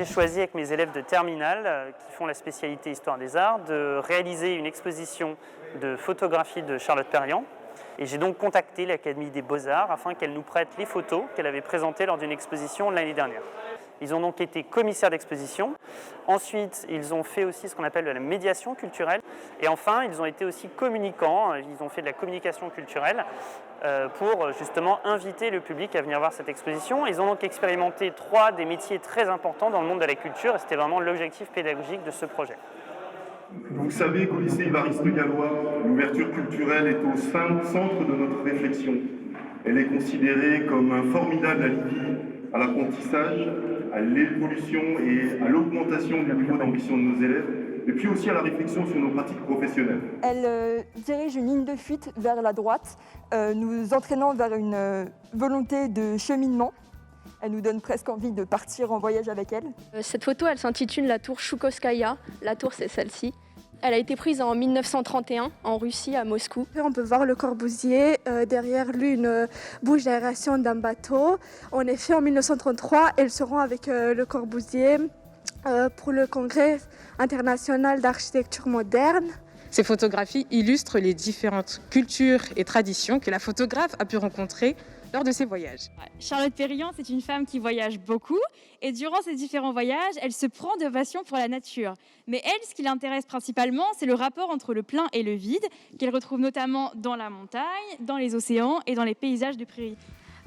j'ai choisi avec mes élèves de terminale qui font la spécialité Histoire des Arts de réaliser une exposition de photographie de Charlotte Perriand. Et j'ai donc contacté l'Académie des Beaux-Arts afin qu'elle nous prête les photos qu'elle avait présentées lors d'une exposition l'année dernière. Ils ont donc été commissaires d'exposition. Ensuite, ils ont fait aussi ce qu'on appelle de la médiation culturelle. Et enfin, ils ont été aussi communicants. Ils ont fait de la communication culturelle pour justement inviter le public à venir voir cette exposition. Ils ont donc expérimenté 3 des métiers très importants dans le monde de la culture. Et c'était vraiment l'objectif pédagogique de ce projet. Vous savez qu'au lycée Évariste Galois, l'ouverture culturelle est au centre de notre réflexion. Elle est considérée comme un formidable alibi à l'apprentissage, à l'évolution et à l'augmentation du niveau d'ambition de nos élèves, et puis aussi à la réflexion sur nos pratiques professionnelles. Elle dirige une ligne de fuite vers la droite, nous entraînant vers une volonté de cheminement. Elle nous donne presque envie de partir en voyage avec elle. Cette photo, elle s'intitule la tour Choukovskaya. La tour, c'est celle-ci. Elle a été prise en 1931 en Russie, à Moscou. On peut voir Le Corbusier, derrière lui une bouche d'aération d'un bateau. En effet, en 1933, elle se rend avec Le Corbusier pour le Congrès international d'architecture moderne. Ces photographies illustrent les différentes cultures et traditions que la photographe a pu rencontrer lors de ses voyages. Charlotte Perriand, c'est une femme qui voyage beaucoup et durant ses différents voyages, elle se prend de passion pour la nature. Mais elle, ce qui l'intéresse principalement, c'est le rapport entre le plein et le vide, qu'elle retrouve notamment dans la montagne, dans les océans et dans les paysages de prairie.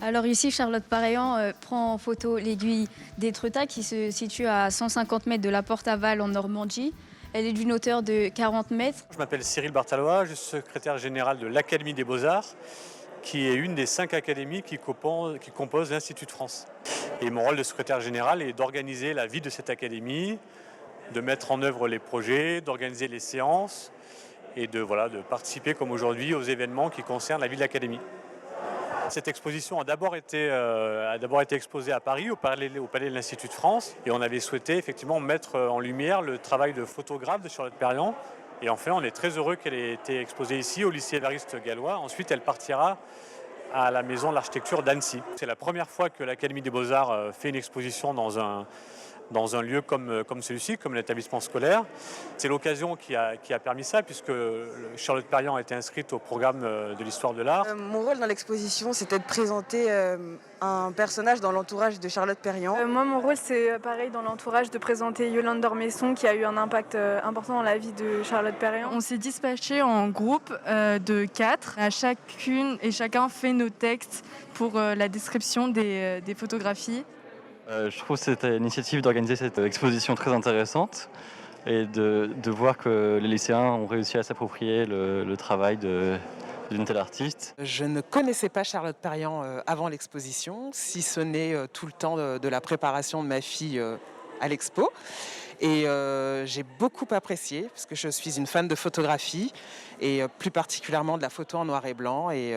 Alors ici, Charlotte Perriand prend en photo l'aiguille d'Étretat qui se situe à 150 mètres de la Porte-Aval en Normandie. Elle est d'une hauteur de 40 mètres. Je m'appelle Cyril Bartalois, je suis secrétaire général de l'Académie des Beaux-Arts, qui est une des 5 académies qui composent l'Institut de France. Et mon rôle de secrétaire général est d'organiser la vie de cette académie, de mettre en œuvre les projets, d'organiser les séances et de participer comme aujourd'hui aux événements qui concernent la vie de l'académie. Cette exposition a d'abord été exposée à Paris, au Palais de l'Institut de France, et on avait souhaité effectivement mettre en lumière le travail de photographe de Charlotte Perriand. Et enfin, on est très heureux qu'elle ait été exposée ici, au lycée Évariste Galois. Ensuite, elle partira à la Maison de l'Architecture d'Annecy. C'est la première fois que l'Académie des Beaux-Arts fait une exposition dans un lieu comme celui-ci, comme l'établissement scolaire. C'est l'occasion qui a permis ça, puisque Charlotte Perriand a été inscrite au programme de l'histoire de l'art. Mon rôle dans l'exposition, c'était de présenter un personnage dans l'entourage de Charlotte Perriand. Moi, mon rôle, c'est pareil dans l'entourage de présenter Yolande d'Ormesson qui a eu un impact important dans la vie de Charlotte Perriand. On s'est dispatchés en groupe de 4. Chacune et chacun fait nos textes pour la description des photographies. Je trouve cette initiative d'organiser cette exposition très intéressante et de voir que les lycéens ont réussi à s'approprier le travail d'une telle artiste. Je ne connaissais pas Charlotte Perriand avant l'exposition, si ce n'est tout le temps de la préparation de ma fille à l'expo. Et j'ai beaucoup apprécié, parce que je suis une fan de photographie, et plus particulièrement de la photo en noir et blanc, et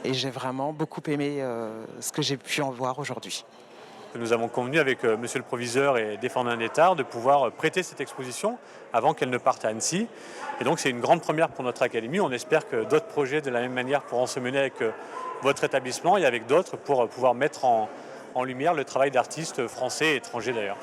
j'ai vraiment beaucoup aimé ce que j'ai pu en voir aujourd'hui. Nous avons convenu avec monsieur le proviseur et défendant d'État de pouvoir prêter cette exposition avant qu'elle ne parte à Annecy. Et donc c'est une grande première pour notre académie. On espère que d'autres projets de la même manière pourront se mener avec votre établissement et avec d'autres pour pouvoir mettre en lumière le travail d'artistes français et étrangers d'ailleurs.